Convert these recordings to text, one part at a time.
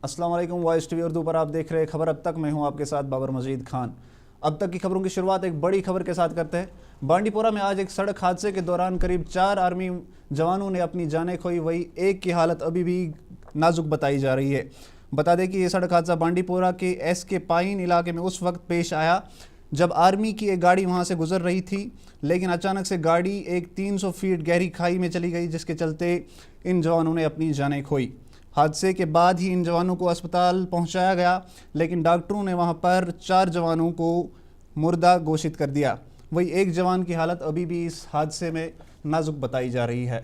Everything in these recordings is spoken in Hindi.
अस्सलाम वालेकुम। वॉइस टीवी उर्दू पर आप देख रहे हैं खबर अब तक। मैं हूं आपके साथ बाबर मजीद खान। अब तक की खबरों की शुरुआत एक बड़ी खबर के साथ करते हैं। बांडीपोरा में आज एक सड़क हादसे के दौरान करीब 4 आर्मी जवानों ने अपनी जानें खोई, वही एक की हालत अभी भी नाजुक बताई जा रही है। बता दें कि यह सड़क हादसा बांडीपोरा के एसके पाइन इलाके में उस वक्त पेश आया जब आर्मी की एक गाड़ी वहां से गुजर रही थी, लेकिन अचानक से गाड़ी एक 300 फीट गहरी खाई में चली गई, जिसके चलते इन जवानों ने अपनी जानें खोई। हादसे के बाद ही इन जवानों को अस्पताल पहुंचाया गया, लेकिन डॉक्टरों ने वहां पर 4 जवानों को मुर्दा घोषित कर दिया। वही एक जवान की हालत अभी भी इस हादसे में नाजुक बताई जा रही है।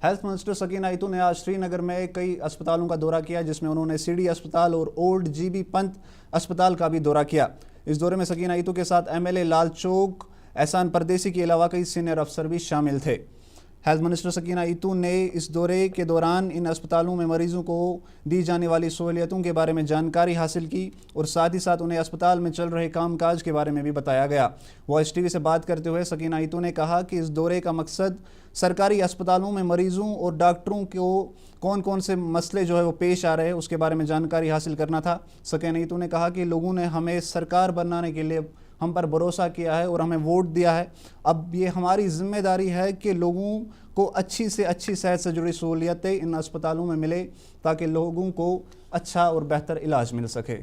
हेल्थ मिनिस्टर सकीना इतू ने आज श्रीनगर में कई अस्पतालों का दौरा किया, जिसमें उन्होंने सीडी अस्पताल और ओल्ड जीबी पंत अस्पताल का भी दौरा किया। इस दौरे में सकीना इतू के साथ एमएलए लाल चौक, एहसान परदेसी के अलावा कई सीनियर अफसर भी शामिल थे। हेल्थ मिनिस्टर सकीना इतू ने इस दौरे के दौरान इन अस्पतालों में मरीजों को दी जाने वाली सहूलियतों के बारे में जानकारी हासिल की और साथ ही साथ उन्हें अस्पताल में चल रहे कामकाज के बारे में भी बताया गया। वॉइस टीवी से बात करते हुए सकीना इतू ने कहा कि इस दौरे का मकसद सरकारी अस्पतालों में मरीजों और डॉक्टरों को कौन कौन से मसले जो है वो पेश आ रहे हैं उसके बारे में जानकारी हासिल करना था। सकीना इतू ने कहा कि लोगों ने हमें सरकार बनाने के लिए हम पर भरोसा किया है और हमें वोट दिया है। अब ये हमारी जिम्मेदारी है कि लोगों को अच्छी से अच्छी सेहत से जुड़ी सहूलियतें इन अस्पतालों में मिले, ताकि लोगों को अच्छा और बेहतर इलाज मिल सके।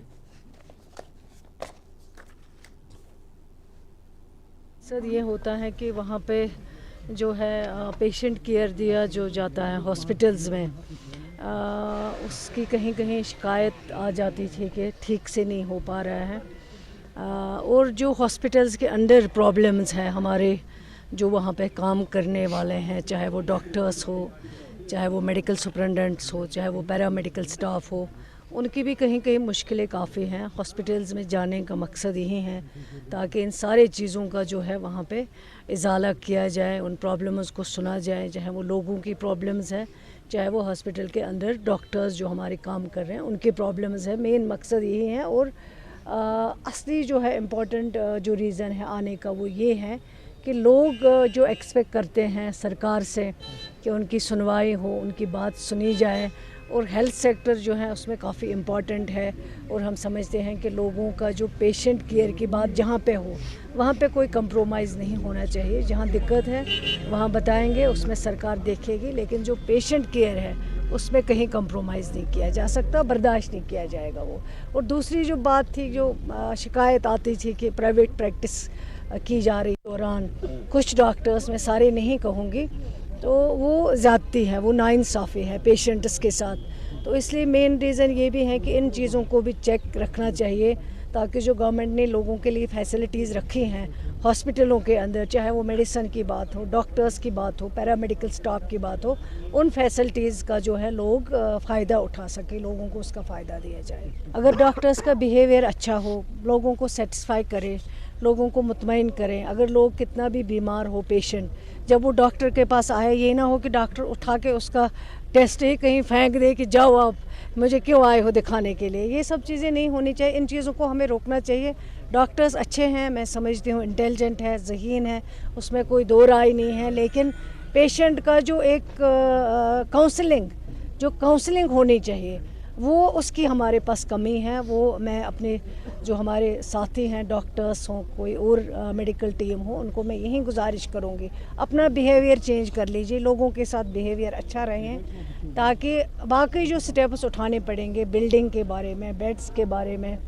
सर, ये होता है कि वहाँ पे जो है पेशेंट केयर दिया जो जाता है हॉस्पिटल्स में, उसकी कहीं कहीं शिकायत आ जाती थी कि ठीक से नहीं हो पा रहा है। और जो हॉस्पिटल्स के अंडर प्रॉब्लम्स हैं हमारे, जो वहाँ पे काम करने वाले हैं, चाहे वो डॉक्टर्स हो, चाहे वो मेडिकल सुपरिटेंडेंट्स हो, चाहे वो पैरामेडिकल स्टाफ हो, उनकी भी कहीं कहीं मुश्किलें काफ़ी हैं। हॉस्पिटल्स में जाने का मकसद यही है ताकि इन सारे चीज़ों का जो है वहाँ पे इजाला किया जाए, उन प्रॉब्लम्स को सुना जाए, चाहे वो लोगों की प्रॉब्लम्स है, चाहे वो हॉस्पिटल के अंदर डॉक्टर्स जो हमारे काम कर रहे हैं उनके प्रॉब्लम्स है। मेन मकसद यही है। और असली जो है इम्पॉर्टेंट जो रीज़न है आने का वो ये है कि लोग जो एक्सपेक्ट करते हैं सरकार से कि उनकी सुनवाई हो, उनकी बात सुनी जाए। और हेल्थ सेक्टर जो है उसमें काफ़ी इम्पॉर्टेंट है और हम समझते हैं कि लोगों का जो पेशेंट केयर की बात जहाँ पे हो वहाँ पे कोई कंप्रोमाइज़ नहीं होना चाहिए। जहाँ दिक्कत है वहाँ बताएंगे, उसमें सरकार देखेगी, लेकिन जो पेशेंट केयर है उसमें कहीं कंप्रोमाइज़ नहीं किया जा सकता, बर्दाश्त नहीं किया जाएगा वो। और दूसरी जो बात थी, जो शिकायत आती थी कि प्राइवेट प्रैक्टिस की जा रही दौरान कुछ डॉक्टर्स, मैं सारे नहीं कहूँगी, तो वो ज़्यादती है, वो नाइंसाफ़ी है पेशेंट्स के साथ। तो इसलिए मेन रीज़न ये भी है कि इन चीज़ों को भी चेक रखना चाहिए, ताकि जो गवर्नमेंट ने लोगों के लिए फैसिलिटीज़ रखी हैं हॉस्पिटलों के अंदर, चाहे वो मेडिसिन की बात हो, डॉक्टर्स की बात हो, पैरामेडिकल स्टाफ की बात हो, उन फैसिलिटीज़ का जो है लोग फ़ायदा उठा सके, लोगों को उसका फ़ायदा दिया जाए। अगर डॉक्टर्स का बिहेवियर अच्छा हो, लोगों को सेटिस्फाई करे, लोगों को मुतमईन करें। अगर लोग कितना भी बीमार हो पेशेंट, जब वो डॉक्टर के पास आए, ये ना हो कि डॉक्टर उठा के उसका टेस्ट ही कहीं फेंक दे कि जाओ आप, मुझे क्यों आए हो दिखाने के लिए। ये सब चीज़ें नहीं होनी चाहिए, इन चीज़ों को हमें रोकना चाहिए। डॉक्टर्स अच्छे हैं, मैं समझती हूँ, इंटेलिजेंट है, ज़हीन है, उसमें कोई दो राय नहीं है, लेकिन पेशेंट का जो एक काउंसलिंग होनी चाहिए, वो उसकी हमारे पास कमी है। वो मैं अपने जो हमारे साथी हैं, डॉक्टर्स हों, कोई और मेडिकल टीम हो, उनको मैं यही गुजारिश करूँगी, अपना बिहेवियर चेंज कर लीजिए, लोगों के साथ बिहेवियर अच्छा रहें, ताकि बाकी जो स्टेप्स उठाने पड़ेंगे बिल्डिंग के बारे में, बेड्स के बारे में,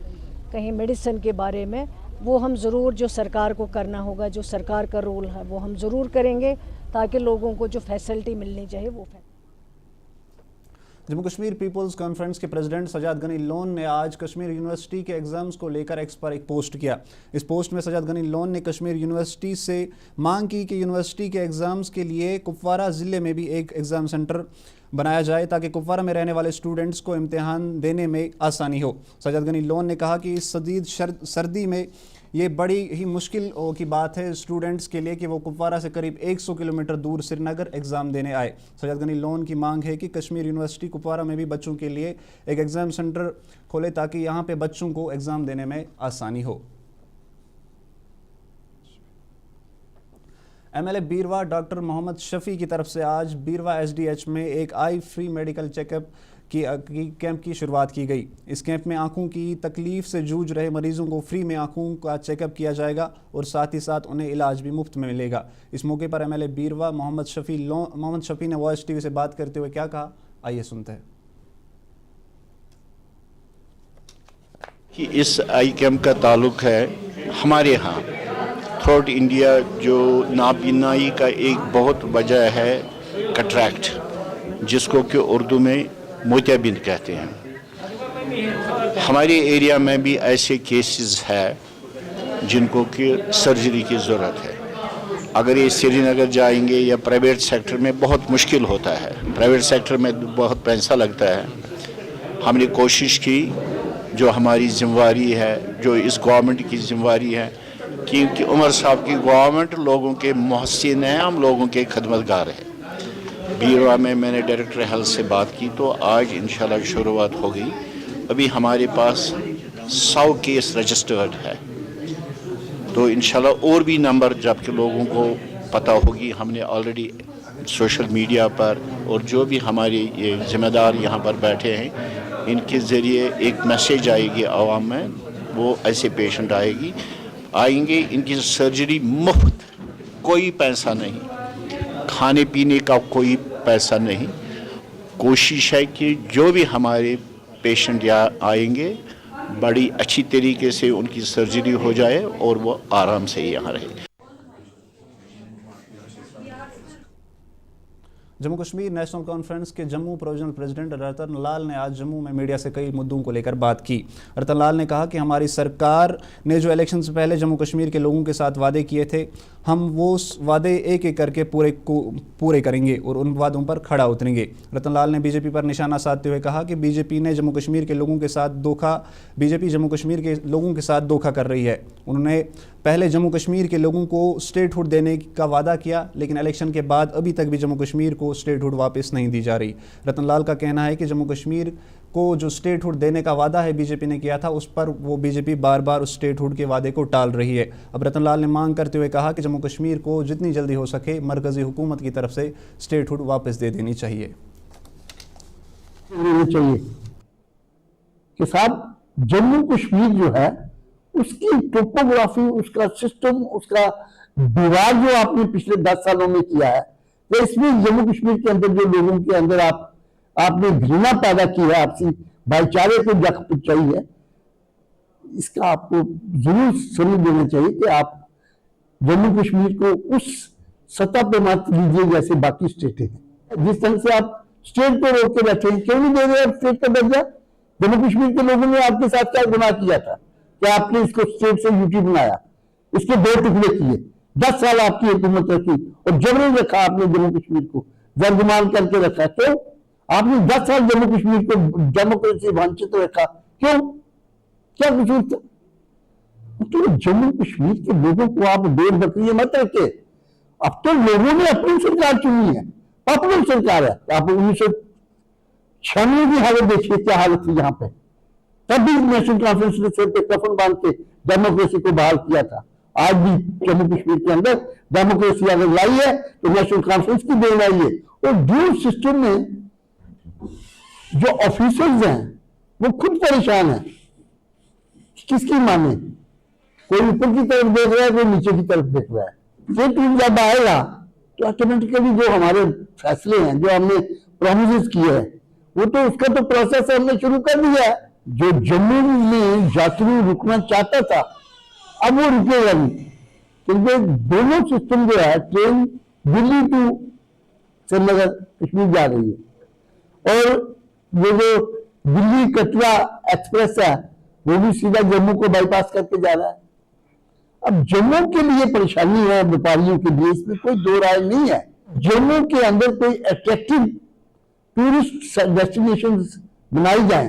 कहीं मेडिसिन के बारे में, वो हम ज़रूर जो सरकार को करना होगा, जो सरकार का रोल है वो हम ज़रूर करेंगे, ताकि लोगों को जो फैसिलिटी मिलनी चाहिए वो। जम्मू कश्मीर पीपल्स कॉन्फ्रेंस के प्रेसिडेंट सजाद गनी लोन ने आज कश्मीर यूनिवर्सिटी के एग्ज़ाम्स को लेकर एक्स पर एक पोस्ट किया। इस पोस्ट में सजाद गनी लोन ने कश्मीर यूनिवर्सिटी से मांग की कि यूनिवर्सिटी के एग्ज़ाम्स के लिए कुपवारा ज़िले में भी एक एग्ज़ाम सेंटर बनाया जाए, ताकि कुपवारा में रहने वाले स्टूडेंट्स को इम्तिहान देने में आसानी हो। सजाद गनी लोन ने कहा कि इस शदीद सर्दी में ये बड़ी ही मुश्किल की बात है स्टूडेंट्स के लिए कि वो कुपवारा से करीब 100 किलोमीटर दूर श्रीनगर एग्ज़ाम देने आए। सजाद गनी लोन की मांग है कि कश्मीर यूनिवर्सिटी कुपवारा में भी बच्चों के लिए एक एग्ज़ाम सेंटर खोले, ताकि यहाँ पे बच्चों को एग्ज़ाम देने में आसानी हो। एमएलए बीरवा डॉक्टर मोहम्मद शफी की तरफ से आज बीरवा एसडीएच में एक आई फ्री मेडिकल चेकअप की कैंप की शुरुआत की गई। इस कैंप में आंखों की तकलीफ से जूझ रहे मरीजों को फ्री में आंखों का चेकअप किया जाएगा और साथ ही साथ उन्हें इलाज भी मुफ्त में मिलेगा। इस मौके पर एमएलए बीरवा मोहम्मद शफी ने वॉइस टीवी से बात करते हुए क्या कहा, आइए सुनते हैं। कि इस आई कैंप का ताल्लुक है हमारे यहाँ थ्रू इंडिया जो नाबीनाई का एक बहुत वजह है कटरैक्ट, जिसको कि उर्दू में मोतियाबिंद कहते हैं। हमारे एरिया में भी ऐसे केसेस है जिनको कि सर्जरी की ज़रूरत है। अगर ये श्रीनगर जाएंगे या प्राइवेट सेक्टर में बहुत मुश्किल होता है, प्राइवेट सेक्टर में बहुत पैसा लगता है। हमने कोशिश की, जो हमारी जिम्मेवारी है, जो इस गवर्नमेंट की जिम्मेवारी है, क्योंकि उमर साहब की गवर्नमेंट लोगों के मोहसिन है, हम लोगों के खदमतगार हैं। बीरवा में मैंने डायरेक्टर हेल्थ से बात की तो आज इंशाल्लाह शुरुआत हो गई। अभी हमारे पास 100 केस रजिस्टर्ड है, तो इंशाल्लाह और भी नंबर जबकि लोगों को पता होगी। हमने ऑलरेडी सोशल मीडिया पर और जो भी हमारे ये जिम्मेदार यहाँ पर बैठे हैं, इनके ज़रिए एक मैसेज आएगी आवाम में, वो ऐसे पेशेंट आएंगे, इनकी सर्जरी मुफ्त, कोई पैसा नहीं, खाने पीने का कोई पैसा नहीं। कोशिश है कि जो भी हमारे पेशेंट यहाँ आएंगे बड़ी अच्छी तरीके से उनकी सर्जरी हो जाए और वो आराम से यहाँ रहे। जम्मू कश्मीर नेशनल कॉन्फ्रेंस के जम्मू प्रोविजनल प्रेसिडेंट रतन लाल ने आज जम्मू में मीडिया से कई मुद्दों को लेकर बात की। रतन लाल ने कहा कि हमारी सरकार ने जो इलेक्शन से पहले जम्मू कश्मीर के लोगों के साथ वादे किए थे, हम वो वादे एक एक करके पूरे करेंगे और उन वादों पर खड़ा उतरेंगे। रतन लाल ने बीजेपी पर निशाना साधते हुए कहा कि बीजेपी जम्मू कश्मीर के लोगों के साथ धोखा कर रही है। उन्होंने पहले जम्मू कश्मीर के लोगों को स्टेटहुड देने का वादा किया, लेकिन इलेक्शन के बाद अभी तक भी जम्मू कश्मीर को स्टेटहुड वापस नहीं दी जा रही। रतन लाल का कहना है कि जम्मू कश्मीर को जो स्टेटहुड देने का वादा है बीजेपी ने किया था, उस पर वो बीजेपी बार बार उस स्टेटहुड के वादे को टाल रही है। अब रतन लाल ने मांग करते हुए कहा कि जम्मू कश्मीर को जितनी जल्दी हो सके मरकजी हुकूमत की तरफ से स्टेटहुड वापस दे देनी चाहिए। कि साहब जम्मू कश्मीर जो है उसकी टोपोग्राफी, उसका सिस्टम, उसका विवाद जो आपने पिछले 10 सालों में किया है, तो इसमें जम्मू कश्मीर के अंदर जो लोगों के अंदर आपने घृणा पैदा की है, आपसी भाईचारे को जख्म पहुंचाई है, इसका आपको जरूर समझ देना चाहिए कि आप जम्मू कश्मीर को उस सतह पे मत लीजिए जैसे बाकी स्टेटें हैं। जिस तरह से आप स्टेट को रोक के बैठे हैं, क्यों नहीं दे रहे आप स्टेट का दर्जा? जम्मू कश्मीर के लोगों ने आपके साथ क्या गुनाह किया था कि आपने इसको स्टेट से यूटी बनाया, इसके 2 टुकड़े किए, 10 साल आपकी हुकूमत रखी और जबरन रखा आपने जम्मू कश्मीर को, जर्गमान करके रखा। क्यों? आपने 10 साल जम्मू कश्मीर को डेमोक्रेसी वंचित रखा, क्यों? क्या कसूर था? तो जम्मू कश्मीर के लोगों को आप डेढ़ बकरी मत रखे। अब तो लोगों ने अपनी सरकार चुनी है, पॉपुलर सरकार है। आप 1996 की हालत देखिए, क्या हालत थी यहाँ पे। तब भी नेशनल कॉन्फ्रेंस ने सिर पे कफन बांध के डेमोक्रेसी को बहाल किया था। आज भी जम्मू कश्मीर के अंदर डेमोक्रेसी अगर लाई है तो नेशनल कॉन्फ्रेंस की देन आई है। और ड्यूल सिस्टम में जो ऑफिसर्स हैं वो खुद परेशान है, किसकी माने? कोई ऊपर की तरफ देख रहा है, कोई नीचे की तरफ देख रहा है। ये टूट जब आएगा तो ऑटोमेटिकली जो हमारे फैसले हैं, जो हमने प्रॉमिसेस किए हैं, वो तो उसका तो प्रोसेस हमने शुरू कर दिया है। जो जम्मू में यात्री रुकना चाहता था, अब वो रुकेगा नहीं, क्योंकि दोनों सिस्टम जो है, ट्रेन दिल्ली टू श्रीनगर कश्मीर जा रही है और ये जो दिल्ली कटरा एक्सप्रेस है वो भी सीधा जम्मू को बाईपास करके जा रहा है। अब जम्मू के लिए परेशानी है, व्यापारियों के लिए, इसमें कोई दो राय नहीं है। जम्मू के अंदर कोई अट्रैक्टिव टूरिस्ट डेस्टिनेशन बनाई जाए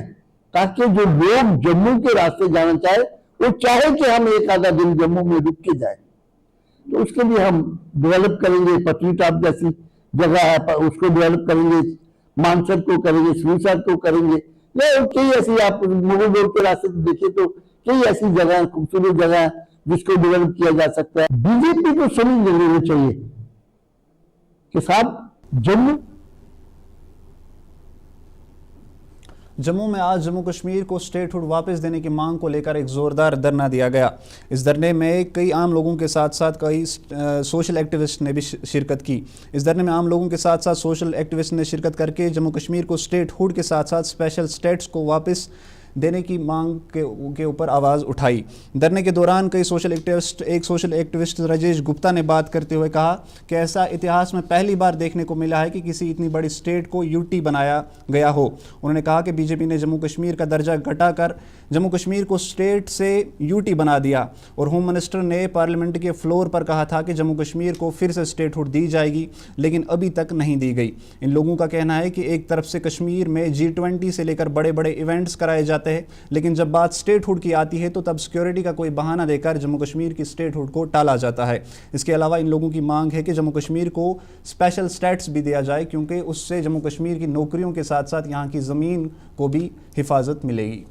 ताकि जो लोग जम्मू के रास्ते जाना चाहे वो चाहे कि हम एक आधा दिन जम्मू में रुक के जाए, तो उसके लिए हम डेवलप करेंगे। पटनी टॉप जैसी जगह है उसको डेवलप करेंगे, मानसर को करेंगे, सुरसर को करेंगे, या कई ऐसी आप मुगल रोड के रास्ते देखिए तो कई ऐसी जगह, खूबसूरत जगह जिसको डेवलप किया जा सकता है। बीजेपी को समझ लेना चाहिए के साथ जम्मू में आज जम्मू कश्मीर को स्टेटहुड वापस देने की मांग को लेकर एक जोरदार धरना दिया गया। इस धरने में कई आम लोगों के साथ साथ कई सोशल एक्टिविस्ट ने भी शिरकत की। इस धरने में आम लोगों के साथ साथ सोशल एक्टिविस्ट ने शिरकत करके जम्मू कश्मीर को स्टेटहुड के साथ साथ स्पेशल स्टेट्स को वापस देने की मांग के ऊपर आवाज़ उठाई। धरने के दौरान एक सोशल एक्टिविस्ट राजेश गुप्ता ने बात करते हुए कहा कि ऐसा इतिहास में पहली बार देखने को मिला है कि किसी इतनी बड़ी स्टेट को यूटी बनाया गया हो। उन्होंने कहा कि बीजेपी ने जम्मू कश्मीर का दर्जा घटाकर जम्मू कश्मीर को स्टेट से यूटी बना दिया और होम मिनिस्टर ने पार्लियामेंट के फ्लोर पर कहा था कि जम्मू कश्मीर को फिर से स्टेटहुड दी जाएगी, लेकिन अभी तक नहीं दी गई। इन लोगों का कहना है कि एक तरफ से कश्मीर में G20 से लेकर बड़े बड़े इवेंट्स कराए जाते हैं, लेकिन जब बात स्टेटहुड की आती है तो तब सिक्योरिटी का कोई बहाना देकर जम्मू कश्मीर की स्टेटहुड को टाला जाता है। इसके अलावा इन लोगों की मांग है कि जम्मू कश्मीर को स्पेशल स्टेटस भी दिया जाए, क्योंकि उससे जम्मू कश्मीर की नौकरियों के साथ साथ यहाँ की ज़मीन को भी हिफाजत मिलेगी।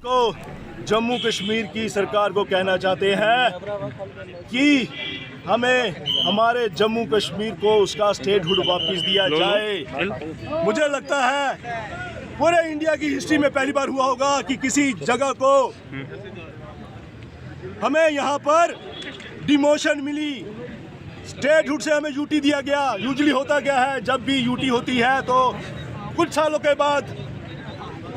को जम्मू कश्मीर की सरकार को कहना चाहते हैं कि हमें हमारे जम्मू कश्मीर को उसका स्टेटहुड वापस दिया जाए। मुझे लगता है पूरे इंडिया की हिस्ट्री में पहली बार हुआ होगा कि किसी जगह को हमें यहाँ पर डिमोशन मिली, स्टेटहुड से हमें यूटी दिया गया। यूजुअली होता क्या है, जब भी यूटी होती है तो कुछ सालों के बाद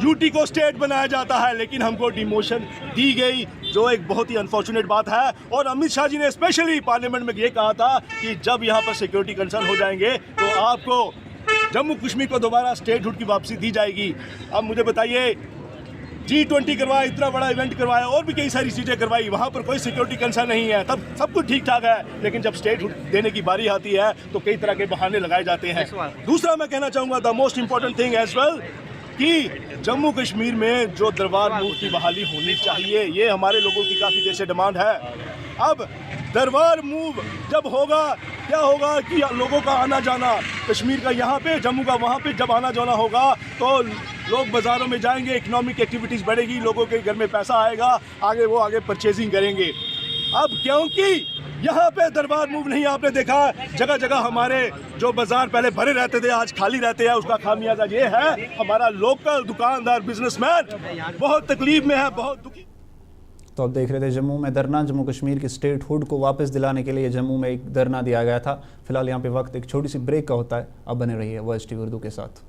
यूटी को स्टेट बनाया जाता है, लेकिन हमको डिमोशन दी गई, जो एक बहुत ही अनफॉर्चुनेट बात है। और अमित शाह जी ने स्पेशली पार्लियामेंट में ये कहा था कि जब यहाँ पर सिक्योरिटी कंसर्न हो जाएंगे तो आपको जम्मू कश्मीर को दोबारा स्टेटहुड की वापसी दी जाएगी। अब मुझे बताइए, G20 करवाया, इतना बड़ा इवेंट करवाया और भी कई सारी चीज़ें करवाई, वहाँ पर कोई सिक्योरिटी कंसर्न नहीं है, तब सब कुछ ठीक ठाक है। लेकिन जब स्टेटहुड देने की बारी आती है तो कई तरह के बहाने लगाए जाते हैं। दूसरा मैं कहना चाहूँगा, the most important thing as well, कि जम्मू कश्मीर में जो दरबार मूव की बहाली होनी चाहिए, ये हमारे लोगों की काफ़ी देर से डिमांड है। अब दरबार मूव जब होगा, क्या होगा कि लोगों का आना जाना कश्मीर का यहाँ पे, जम्मू का वहाँ पे जब आना जाना होगा तो लोग बाज़ारों में जाएंगे, इकोनॉमिक एक्टिविटीज़ बढ़ेगी, लोगों के घर में पैसा आएगा, आगे परचेजिंग करेंगे। अब क्योंकि यहाँ पे दरबार मूव नहीं, आपने देखा जगह जगह हमारे जो बाजार पहले भरे रहते थे आज खाली रहते हैं, उसका खामियाजा ये है हमारा लोकल दुकानदार बिजनेसमैन बहुत तकलीफ में है, बहुत दुखी। तो अब देख रहे थे जम्मू में धरना, जम्मू कश्मीर की स्टेटहुड को वापस दिलाने के लिए जम्मू में एक धरना दिया गया था। फिलहाल यहाँ पे वक्त एक छोटी सी ब्रेक का होता है। अब बने रहिए वॉइस टीवी उर्दू के साथ।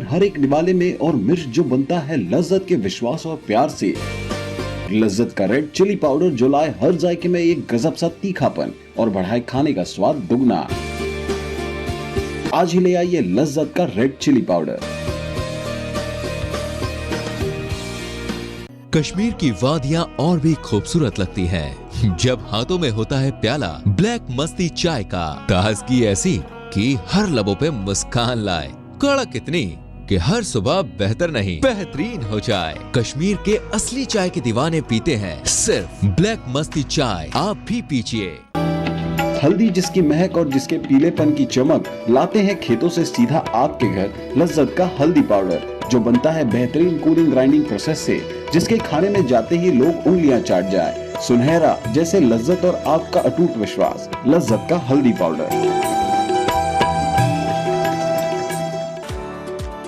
हर एक निवाले में और मिर्च जो बनता है लज्जत के विश्वास और प्यार से। लज्जत का रेड चिली पाउडर जो लाए हर जायके में एक गजब सा तीखापन और बढ़ाए खाने का स्वाद दुगना। आज ही ले आइए लज्जत का रेड चिली पाउडर। कश्मीर की वादियां और भी खूबसूरत लगती हैं जब हाथों में होता है प्याला ब्लैक मस्ती चाय का। ताजगी ऐसी कि हर लबों पे मुस्कान लाए, कड़क इतनी कि हर सुबह बेहतर नहीं बेहतरीन हो जाए। कश्मीर के असली चाय के दीवाने पीते हैं सिर्फ ब्लैक मस्ती चाय, आप भी पीजिए। हल्दी जिसकी महक और जिसके पीलेपन की चमक लाते हैं खेतों से सीधा आपके घर लज्जत का हल्दी पाउडर, जो बनता है बेहतरीन कूलिंग ग्राइंडिंग प्रोसेस से, जिसके खाने में जाते ही लोग उंगलियां चाट जाए। सुनहरा जैसे लज्जत और आपका अटूट विश्वास, लज्जत का हल्दी पाउडर।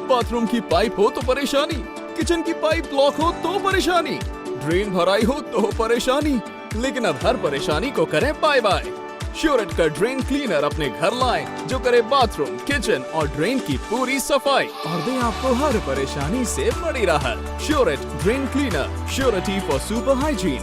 बाथरूम की पाइप हो तो परेशानी, किचन की पाइप ब्लॉक हो तो परेशानी, ड्रेन भराई हो तो परेशानी, लेकिन अब हर परेशानी को करें बाय बाय। श्योरेट का ड्रेन क्लीनर अपने घर लाएं, जो करे बाथरूम, किचन और ड्रेन की पूरी सफाई और दे आपको हर परेशानी से बड़ी राहत। श्योरेट drain cleaner, surety for super hygiene.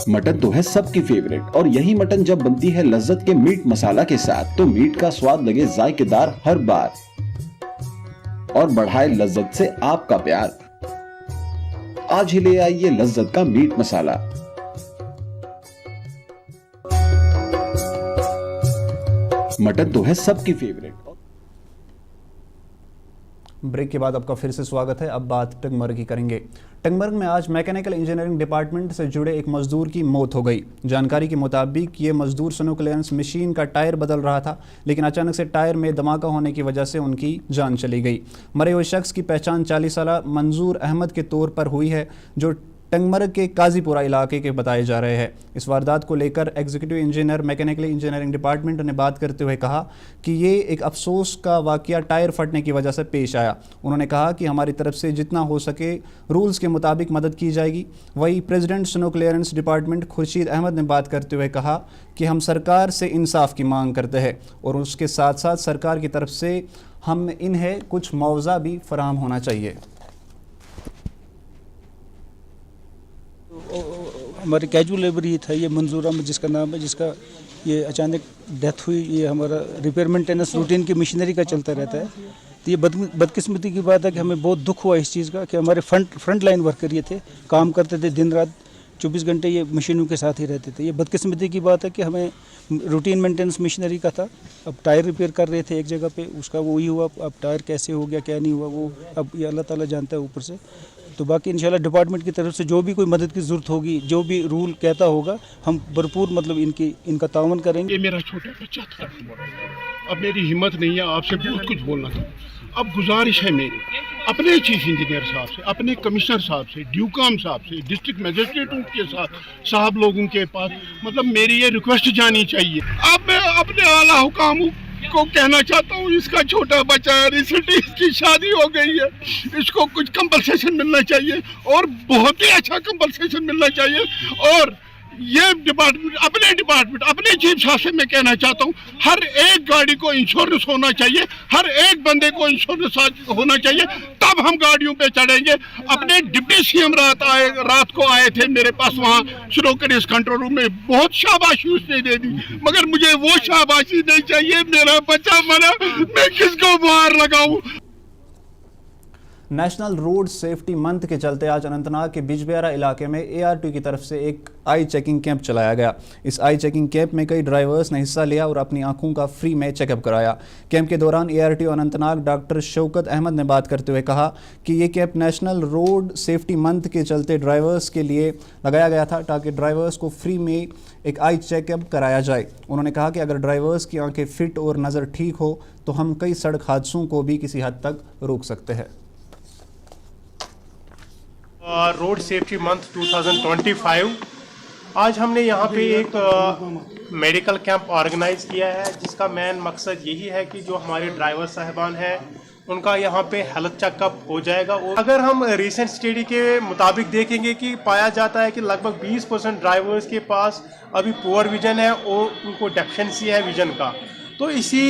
Mutton तो है सबकी फेवरेट, और यही मटन जब बनती है लज्जत के मीट मसाला के साथ तो मीट का स्वाद लगे जायकेदार हर बार और बढ़ाए लज्जत से आपका प्यार। आज ही ले आइए लज्जत का मीट मसाला। मटन तो है सबकी फेवरेट। ब्रेक के बाद आपका फिर से स्वागत है। अब बात टंगमर्ग की करेंगे। टंगमर्ग में आज मैकेनिकल इंजीनियरिंग डिपार्टमेंट से जुड़े एक मजदूर की मौत हो गई। जानकारी के मुताबिक ये मजदूर स्नो क्लियरेंस मशीन का टायर बदल रहा था, लेकिन अचानक से टायर में धमाका होने की वजह से उनकी जान चली गई। मरे हुए शख्स की पहचान 40 साल मंजूर अहमद के तौर पर हुई है, जो टंगमर्ग के काजीपुरा इलाके के बताए जा रहे हैं। इस वारदात को लेकर executive engineer mechanical engineering department ने बात करते हुए कहा कि ये एक अफसोस का वाकया टायर फटने की वजह से पेश आया। उन्होंने कहा कि हमारी तरफ से जितना हो सके रूल्स के मुताबिक मदद की जाएगी। वहीं president snow clearance department Khurshid Ahmad ने बात करते हुए कहा कि हम सरकार से इंसाफ की मांग करते हैं और उसके साथ साथ सरकार की तरफ से हम इन्हें कुछ मुआवजा भी फराहम होना चाहिए। हमारे कैजुअल लेबर ही था, ये मंजूर अहमद जिसका नाम है, जिसका ये अचानक डेथ हुई। ये हमारा रिपेयर मेंटेनेंस रूटीन की मशीनरी का चलता रहता है। तो ये बदकिस्मती की बात है कि हमें बहुत दुख हुआ इस चीज़ का कि हमारे फ्रंट लाइन वर्कर ये थे, काम करते थे दिन रात 24 घंटे ये मशीनों के साथ ही रहते थे। ये बदकिस्मती की बात है कि हमें रूटीन मेंटेनेंस मशीनरी का था, अब टायर रिपेयर कर रहे थे एक जगह पे, उसका वही हुआ। अब टायर कैसे हो गया क्या नहीं हुआ वो अब ये अल्लाह ताला जानता है ऊपर से। तो बाकी इंशाल्लाह डिपार्टमेंट की तरफ से जो भी कोई मदद की ज़रूरत होगी, जो भी रूल कहता होगा, हम भरपूर मतलब इनका तावन करेंगे। ये मेरा छोटा बच्चा था, अब मेरी हिम्मत नहीं है आपसे बहुत कुछ बोलना था। अब गुजारिश है मेरी अपने चीफ इंजीनियर साहब से, अपने कमिश्नर साहब से, ड्यूकाम साहब से, डिस्ट्रिक्ट मजिस्ट्रेटों के साहब लोगों के पास, मतलब मेरी ये रिक्वेस्ट जानी चाहिए। अब मैं अपने आला हुकाम को कहना चाहता हूँ, इसका छोटा बच्चा है, रिसेंटली इसकी शादी हो गई है, इसको कुछ कंपनसेशन मिलना चाहिए और बहुत ही अच्छा कंपनसेशन मिलना चाहिए। और ये डिपार्टमेंट अपने चीफ साहब से मैं कहना चाहता हूँ, हर एक गाड़ी को इंश्योरेंस होना चाहिए, हर एक बंदे को इंश्योरेंस होना चाहिए, तब हम गाड़ियों पे चढ़ेंगे। अपने डिप्टी सीएम रात को आए थे मेरे पास, वहाँ स्नोक्लियरेंस कंट्रोल रूम में बहुत शाबाशी उसने दे दी, मगर मुझे वो शाबाशी नहीं चाहिए। मेरा बच्चा मरा, मैं किसको बाहर लगाऊं। नेशनल रोड सेफ्टी मंथ के चलते आज अनंतनाग के बिजबेहरा इलाके में ARTO की तरफ से एक आई चेकिंग कैंप चलाया गया। इस आई चेकिंग कैंप में कई ड्राइवर्स ने हिस्सा लिया और अपनी आंखों का फ्री में चेकअप कराया। कैंप के दौरान ARTO अनंतनाग डॉक्टर शौकत अहमद ने बात करते हुए कहा कि ये camp national road safety month के चलते ड्राइवर्स के लिए लगाया गया था, ताकि ड्राइवर्स को फ्री में एक आई चेकअप कराया जाए। उन्होंने कहा कि अगर ड्राइवर्स की आंखें फिट और नज़र ठीक हो तो हम कई सड़क हादसों को भी किसी हद तक रोक सकते हैं। रोड सेफ्टी मंथ 2025 आज हमने यहाँ पे एक मेडिकल कैंप ऑर्गेनाइज किया है, जिसका मेन मकसद यही है कि जो हमारे ड्राइवर साहिबान हैं उनका यहाँ पे हेल्थ चेकअप हो जाएगा। और अगर हम रिसेंट स्टडी के मुताबिक देखेंगे कि पाया जाता है कि लगभग 20% ड्राइवर्स के पास अभी पुअर विजन है और उनको डेफिशिएंसी है विजन का। तो इसी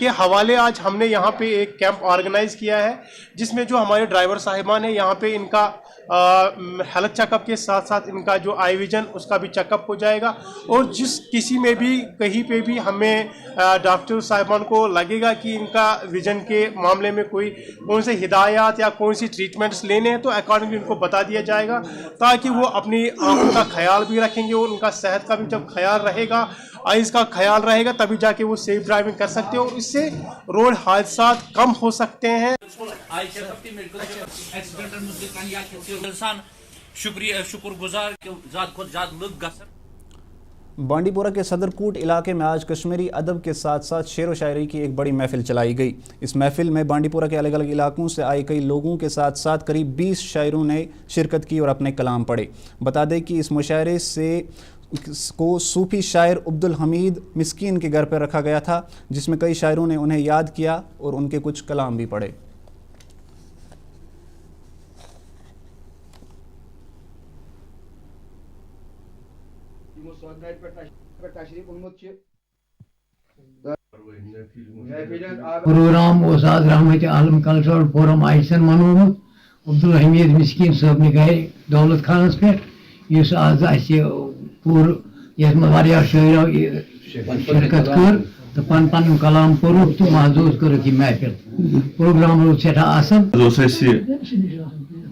के हवाले आज हमने यहाँ पे एक कैंप ऑर्गेनाइज किया है, जिसमें जो हमारे ड्राइवर साहिबान हैं यहाँ पे इनका हेल्थ चेकअप के साथ साथ इनका जो आई विजन उसका भी चेकअप हो जाएगा। और जिस किसी में भी कहीं पे भी हमें डॉक्टर साहिबान को लगेगा कि इनका विजन के मामले में कौन से हिदायत या कौन सी ट्रीटमेंट्स लेने हैं, तो अकॉर्डिंगली उनको बता दिया जाएगा, ताकि वो अपनी आंखों का ख्याल भी रखेंगे और उनका सेहत का भी जब ख्याल रहेगा, आइज़ का ख्याल रहेगा, तभी जाके वो सेफ ड्राइविंग कर सकते हो। इससे रोड हादसा कम हो सकते हैं। शुक्रगुजार बांडीपुरा के सदरकूट इलाके में आज कश्मीरी अदब के साथ साथ शेर व शायरी की एक बड़ी महफिल चलाई गई। इस महफिल में बांडीपुरा के अलग अलग इलाकों से आए कई लोगों के साथ साथ करीब 20 शायरों ने शिरकत की और अपने कलाम पढ़े। बता दें कि इस मुशायरे को सूफी शायर अब्दुल हमीद मिस्कीन के घर पर रखा गया था, जिसमें कई शायरों ने उन्हें याद किया और उनके कुछ कलाम भी पढ़े। प्रोग्राम उस्ताद रहमत आलम कल्चरल फोरम आइसन मनोमुत अब्दुल हमीद मिस्कीन साहब ने गए दौलत खानस पे इस आज पूर शायरों शिरकत कर तो पन पन कलाम पोरुख तो महजूज कर महफिल प्रोग्राम रोज सेठा असल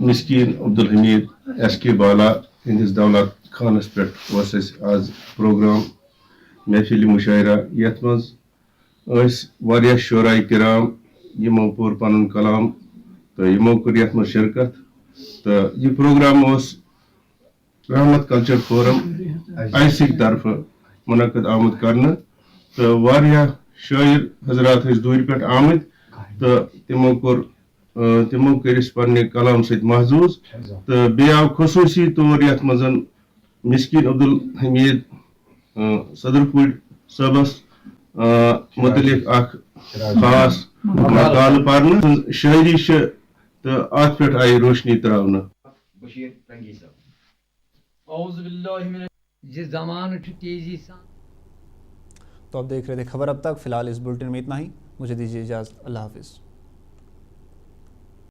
मिस्कीन अब्दुल हमीद SK बाला इंदिस दौलत खानस पे आज प्रोग्राम महफिल मुशायरा यथ मज शुराई किराम यमो पोर पनुन कलाम तो यमो कर यथ मज शिरकत तो यह प्रोग्राम रहमत कल्चर फोरम आईसी तरफ मुनक़द आमद करना तो वारिया शायर हजरात दूर पे आमद तो तिमो कर पन्ने कलाम सत महजूज तो बे आव खसूसी तौर यथ मज मिस्किन अब्दुल हमीद सदरपुर सबस मुतलिक खास मकाल पारन शायरी तो अत पे आई रोशनी त्रावना तो आप देख रहे थे खबर अब तक। फिलहाल इस बुलेटिन में इतना ही, मुझे दीजिए इजाज़त। अल्लाह हाफिज़।